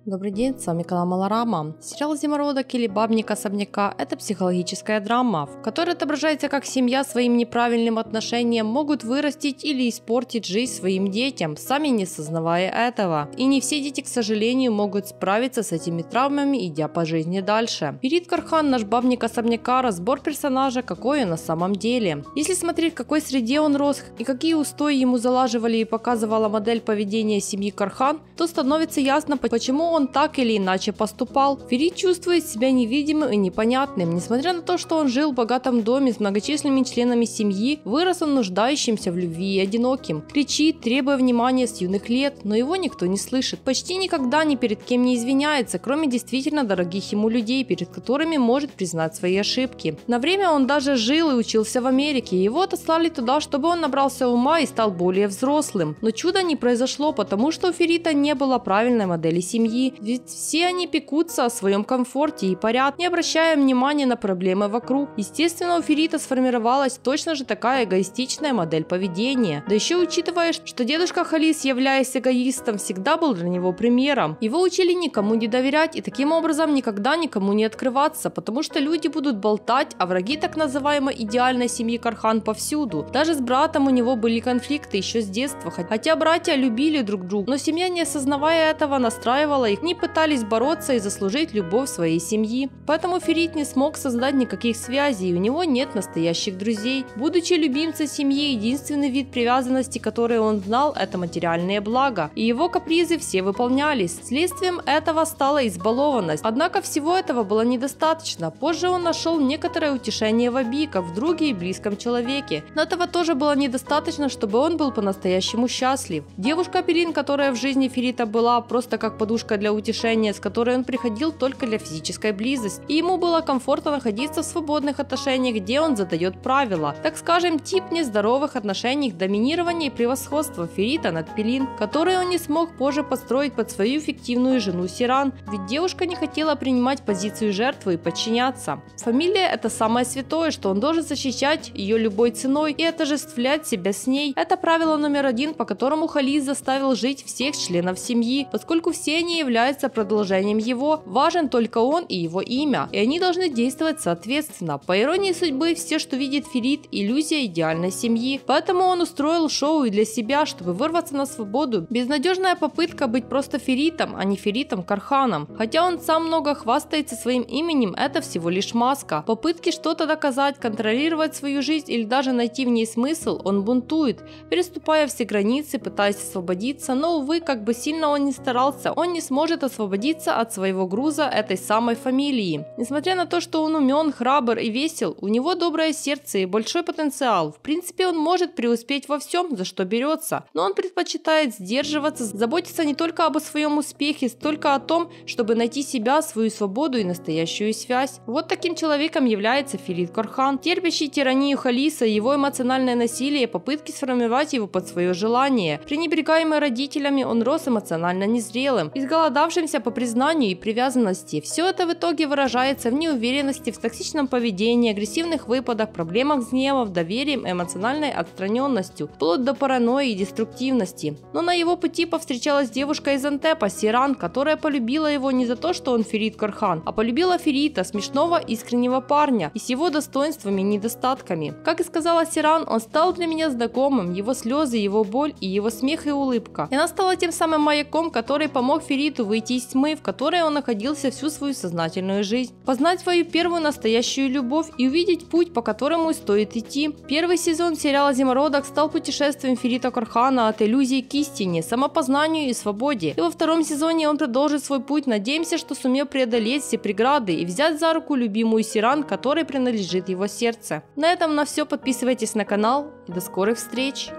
Добрый день, с вами канал Малорама. Сериал «Зимородок» или «Бабник особняка» – это психологическая драма, в которой отображается, как семья своим неправильным отношением могут вырастить или испортить жизнь своим детям, сами не сознавая этого. И не все дети, к сожалению, могут справиться с этими травмами, идя по жизни дальше. Ферит Корхан, наш бабник особняка, разбор персонажа, какой он на самом деле. Если смотреть, в какой среде он рос и какие устои ему залаживали и показывала модель поведения семьи Корхан, то становится ясно, почему он так или иначе поступал. Ферит чувствует себя невидимым и непонятным. Несмотря на то, что он жил в богатом доме с многочисленными членами семьи, вырос он нуждающимся в любви и одиноким. Кричит, требуя внимания с юных лет, но его никто не слышит. Почти никогда ни перед кем не извиняется, кроме действительно дорогих ему людей, перед которыми может признать свои ошибки. На время он даже жил и учился в Америке. Его отослали туда, чтобы он набрался ума и стал более взрослым. Но чудо не произошло, потому что у Ферита не было правильной модели семьи. Ведь все они пекутся о своем комфорте и порядке, не обращая внимания на проблемы вокруг. Естественно, у Ферита сформировалась точно же такая эгоистичная модель поведения. Да еще учитывая, что дедушка Халис, являясь эгоистом, всегда был для него примером. Его учили никому не доверять и таким образом никогда никому не открываться, потому что люди будут болтать, а враги так называемой идеальной семьи Корхан повсюду. Даже с братом у него были конфликты еще с детства, хотя братья любили друг друга, но семья, не осознавая этого, настраивала их, не пытались бороться и заслужить любовь своей семьи. Поэтому Ферит не смог создать никаких связей, и у него нет настоящих друзей. Будучи любимцем семьи, единственный вид привязанности, который он знал, это материальные блага, и его капризы все выполнялись. Следствием этого стала избалованность. Однако всего этого было недостаточно. Позже он нашел некоторое утешение в Абика, в друге и близком человеке. Но этого тоже было недостаточно, чтобы он был по-настоящему счастлив. Девушка Перин, которая в жизни Ферита была просто как подушка для утешения, с которой он приходил только для физической близости. И ему было комфортно находиться в свободных отношениях, где он задает правила. Так скажем, тип нездоровых отношений, доминирования и превосходства Ферита над Перин, которые он не смог позже построить под свою фиктивную жену Сиран, ведь девушка не хотела принимать позицию жертвы и подчиняться. Фамилия – это самое святое, что он должен защищать ее любой ценой и отождествлять себя с ней. Это правило номер один, по которому Халис заставил жить всех членов семьи, поскольку все они являются продолжением его, важен только он и его имя, и они должны действовать соответственно. По иронии судьбы, все, что видит Ферит, иллюзия идеальной семьи, поэтому он устроил шоу и для себя, чтобы вырваться на свободу. Безнадежная попытка быть просто Феритом, а не Феритом Корханом. Хотя он сам много хвастается своим именем, это всего лишь маска. Попытки что-то доказать, контролировать свою жизнь или даже найти в ней смысл, он бунтует, переступая все границы, пытаясь освободиться, но, увы, как бы сильно он ни старался, он не сможет освободиться от своего груза этой самой фамилии. Несмотря на то, что он умен, храбр и весел, у него доброе сердце и большой потенциал. В принципе, он может преуспеть во всем, за что берется, но он предпочитает сдерживаться, заботиться не только об своем успехе, столько о том, чтобы найти себя, свою свободу и настоящую связь. Вот таким человеком является Ферит Корхан, терпящий тиранию Халиса, его эмоциональное насилие и попытки сформировать его под свое желание. Пренебрегаемый родителями, он рос эмоционально незрелым, изголодавшимся по признанию и привязанности. Все это в итоге выражается в неуверенности, в токсичном поведении, агрессивных выпадах, проблемах с гневом, доверием, эмоциональной отстраненностью, вплоть до паранойи и деструктивности. Но на его пути повстречалась девушка из Антепа, Сиран, которая полюбила его не за то, что он Ферит Корхан, а полюбила Ферита, смешного, искреннего парня, и с его достоинствами и недостатками. Как и сказала Сиран, он стал для меня знакомым, его слезы, его боль и его смех и улыбка. И она стала тем самым маяком, который помог Фериту выйти из тьмы, в которой он находился всю свою сознательную жизнь, познать свою первую настоящую любовь и увидеть путь, по которому стоит идти. Первый сезон сериала «Зимородок» стал путешествием Ферита Корхана от иллюзии к истине, самопознанию и свободе. И во втором сезоне он продолжит свой путь, надеемся, что сумел преодолеть все преграды и взять за руку любимую Сиран, которой принадлежит его сердце. На этом все, подписывайтесь на канал и до скорых встреч!